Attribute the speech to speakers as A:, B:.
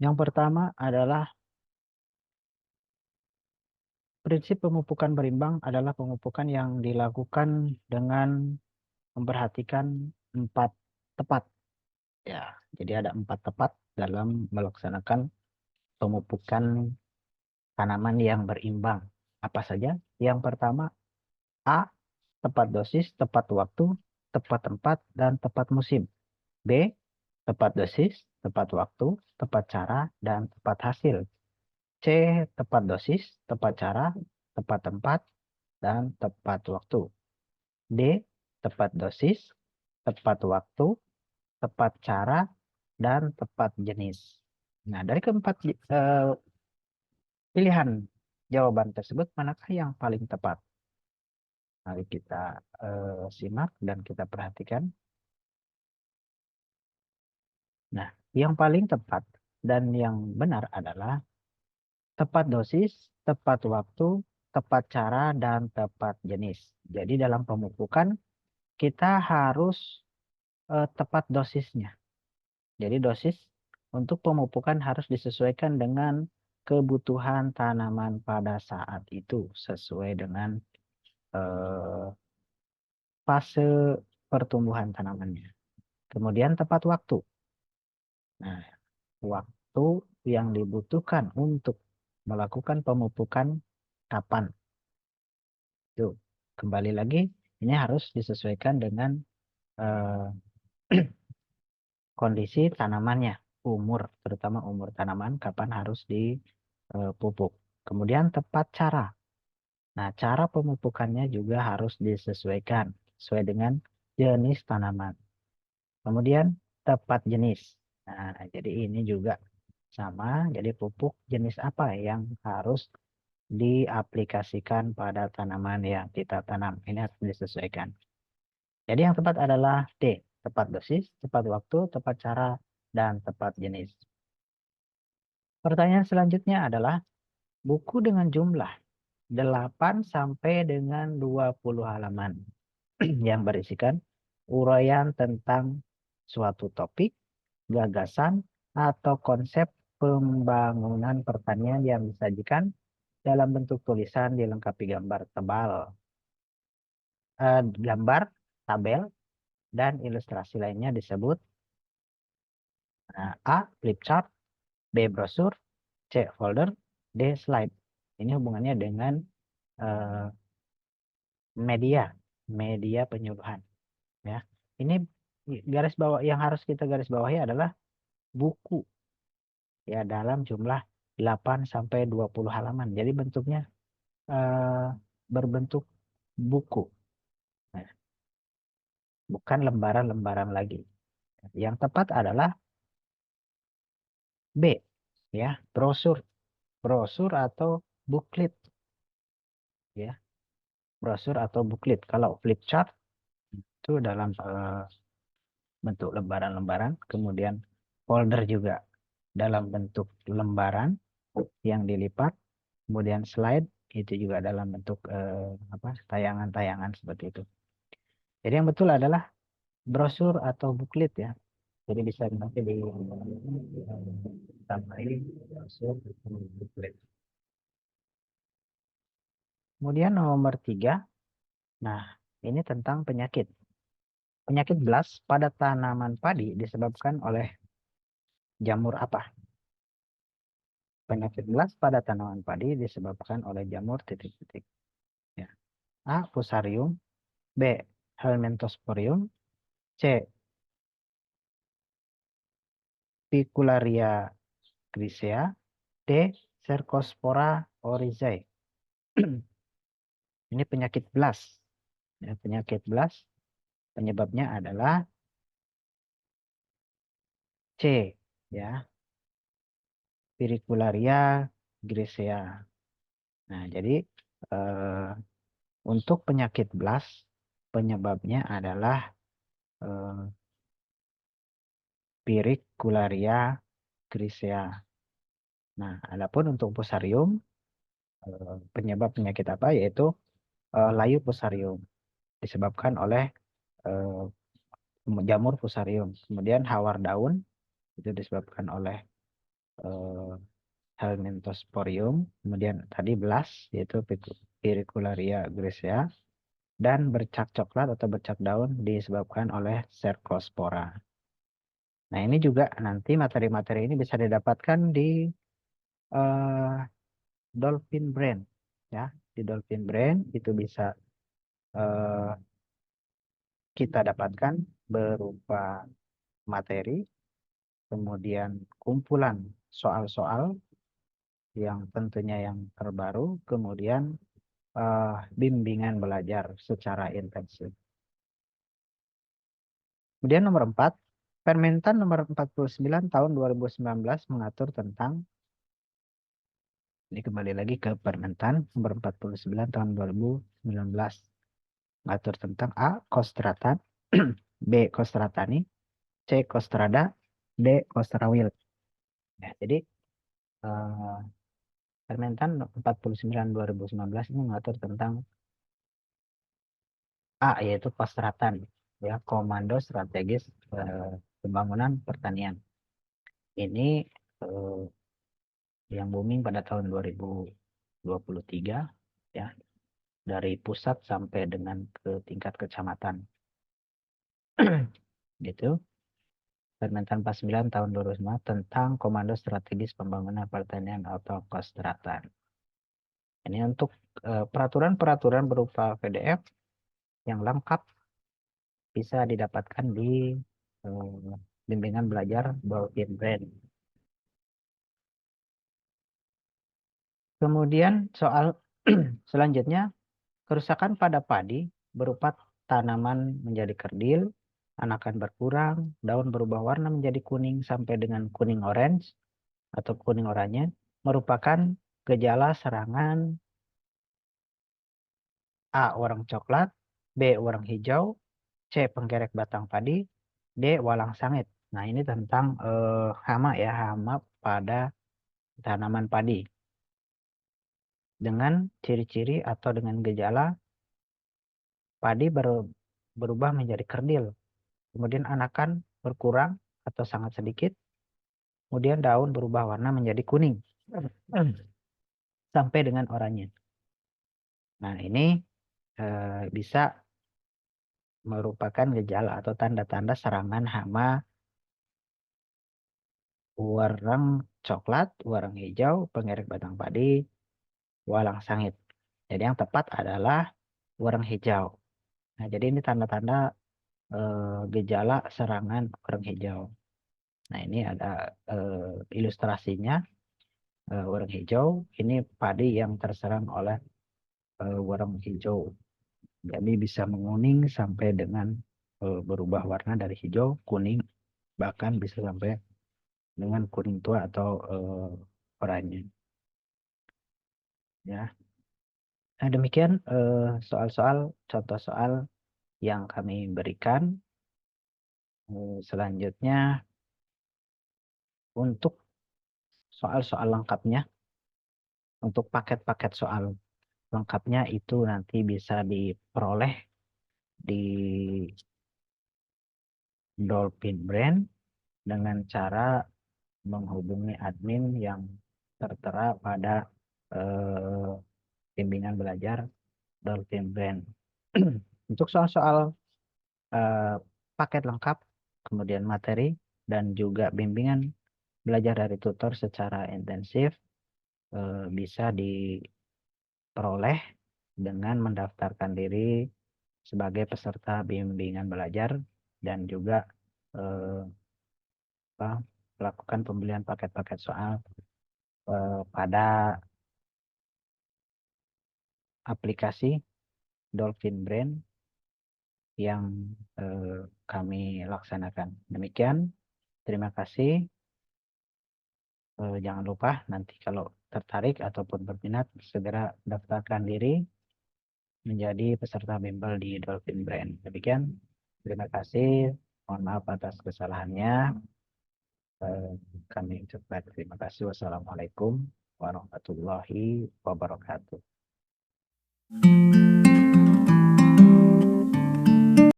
A: Yang pertama adalah prinsip pemupukan berimbang adalah pemupukan yang dilakukan dengan memperhatikan 4 tepat. Ya, jadi ada 4 tepat dalam melaksanakan pemupukan tanaman yang berimbang. Apa saja? Yang pertama, A, tepat dosis, tepat waktu, tepat tempat, dan tepat musim. B, tepat dosis, tepat waktu, tepat cara, dan tepat hasil. C, tepat dosis, tepat cara, tepat tempat, dan tepat waktu. D, tepat dosis, tepat waktu, tepat cara, dan tepat jenis. Nah, dari keempat pilihan jawaban tersebut, manakah yang paling tepat? Mari kita simak dan kita perhatikan. Nah, yang paling tepat dan yang benar adalah tepat dosis, tepat waktu, tepat cara, dan tepat jenis. Jadi dalam pemupukan kita harus tepat dosisnya. Jadi dosis untuk pemupukan harus disesuaikan dengan kebutuhan tanaman pada saat itu sesuai dengan eh, fase pertumbuhan tanamannya. Kemudian tepat waktu. Nah, waktu yang dibutuhkan untuk melakukan pemupukan kapan? Tuh, kembali lagi ini harus disesuaikan dengan eh, kondisi tanamannya, umur, terutama umur tanaman, kapan harus dipupuk. Kemudian tepat cara. Nah, cara pemupukannya juga harus disesuaikan sesuai dengan jenis tanaman. Kemudian tepat jenis. Nah, jadi ini juga sama. Jadi pupuk jenis apa yang harus diaplikasikan pada tanaman yang kita tanam. Ini harus disesuaikan. Jadi yang tepat adalah D. Tepat dosis, tepat waktu, tepat cara, dan tepat jenis. Pertanyaan selanjutnya adalah buku dengan jumlah 8 sampai dengan 20 halaman yang berisikan uraian tentang suatu topik, gagasan, atau konsep pembangunan pertanian yang disajikan dalam bentuk tulisan dilengkapi gambar tebal, gambar, tabel, dan ilustrasi lainnya disebut A. Flip chart, B. Brosur, C. Folder, D. Slide. Ini hubungannya dengan eh, media, media penyuluhan. Ya, ini garis bawah yang harus kita garis bawahi adalah buku ya dalam jumlah 8 sampai 20 halaman. Jadi bentuknya eh, berbentuk buku. Nah, bukan lembaran-lembaran lagi. Yang tepat adalah B ya, brosur. Brosur atau buklet ya, brosur atau buklet. Kalau flip chart itu dalam bentuk lembaran-lembaran, kemudian folder juga dalam bentuk lembaran yang dilipat, kemudian slide itu juga dalam bentuk apa tayangan-tayangan seperti itu. Jadi yang betul adalah brosur atau buklet ya. Jadi bisa nanti ditambahin brosur atau buklet. Kemudian nomor 3, nah ini tentang penyakit. Penyakit belas pada tanaman padi disebabkan oleh jamur apa? Penyakit belas pada tanaman padi disebabkan oleh jamur titik-titik. Ya. A. Fusarium. B. Helminthosporium. C. Picularia grisea. D. Cercospora oryzae. Ini penyakit belas. Ya, penyakit belas penyebabnya adalah C. Ya, Picularia grisea. Nah, jadi eh, untuk penyakit belas penyebabnya adalah eh, Picularia grisea. Nah, adapun untuk Fusarium penyebab penyakit apa yaitu layu Fusarium disebabkan oleh eh, jamur Fusarium. Kemudian hawar daun itu disebabkan oleh eh, Helminthosporium, kemudian tadi belas yaitu Pyricularia graecea, dan bercak coklat atau bercak daun disebabkan oleh Cercospora. Nah, ini juga nanti materi-materi ini bisa didapatkan di eh, Dolphin Brain, ya. Di Dolphin Brain itu bisa eh, kita dapatkan berupa materi, kemudian kumpulan soal-soal yang tentunya yang terbaru, kemudian bimbingan belajar secara intensif. Kemudian nomor 4, Permentan nomor 49 tahun 2019 mengatur tentang, ini kembali lagi ke Permentan nomor 49 tahun 2019, mengatur tentang A. Kostratan, B. Kostratani, C. Kostrada, D. Kostrawil. Ya, jadi eh, Permentan 49 2019 ini mengatur tentang A, yaitu Kostratan, ya, Komando Strategis Pembangunan Pertanian. Ini eh, yang booming pada tahun 2023, ya, dari pusat sampai dengan ke tingkat kecamatan. Gitu. Permentan 49 tahun 2005 tentang Komando Strategis Pembangunan Pertanian atau Kostratan. Ini untuk peraturan-peraturan berupa PDF yang lengkap bisa didapatkan di bimbingan belajar Dolphin Brain. Kemudian soal selanjutnya, kerusakan pada padi berupa tanaman menjadi kerdil, anakan berkurang, daun berubah warna menjadi kuning sampai dengan kuning orange atau kuning oranye, merupakan gejala serangan A. Warang coklat, B. Warang hijau, C. Penggerek batang padi, D. Walang sangit. Nah, ini tentang hama, ya, hama pada tanaman padi. Dengan ciri-ciri atau dengan gejala padi berubah menjadi kerdil, kemudian anakan berkurang atau sangat sedikit, kemudian daun berubah warna menjadi kuning sampai dengan oranye. Nah, ini bisa merupakan gejala atau tanda-tanda serangan hama warang coklat, warang hijau, pengerek batang padi, walang sangit. Jadi yang tepat adalah warang hijau. Nah, jadi ini tanda-tanda gejala serangan warang hijau. Nah, ini ada ilustrasinya. Warang hijau ini padi yang terserang oleh warang hijau. Jadi bisa menguning sampai dengan berubah warna dari hijau, kuning, bahkan bisa sampai dengan kuning tua atau oranye. Ya. Nah, demikian soal-soal, contoh soal yang kami berikan. Selanjutnya, untuk soal-soal lengkapnya, untuk paket-paket soal lengkapnya itu nanti bisa diperoleh di Dolphin Brain dengan cara menghubungi admin yang tertera pada eh, bimbingan belajar Dolphin Brain. Untuk soal-soal eh, paket lengkap, kemudian materi, dan juga bimbingan belajar dari tutor secara intensif bisa diperoleh dengan mendaftarkan diri sebagai peserta bimbingan belajar dan juga eh, melakukan pembelian paket-paket soal pada aplikasi Dolphin Brain yang kami laksanakan. Demikian, terima kasih. Jangan lupa nanti kalau tertarik ataupun berminat segera daftarkan diri menjadi peserta bimbel di Dolphin Brain. Demikian, terima kasih. Mohon maaf atas kesalahannya. Kami ucapkan terima kasih. Wassalamualaikum warahmatullahi wabarakatuh.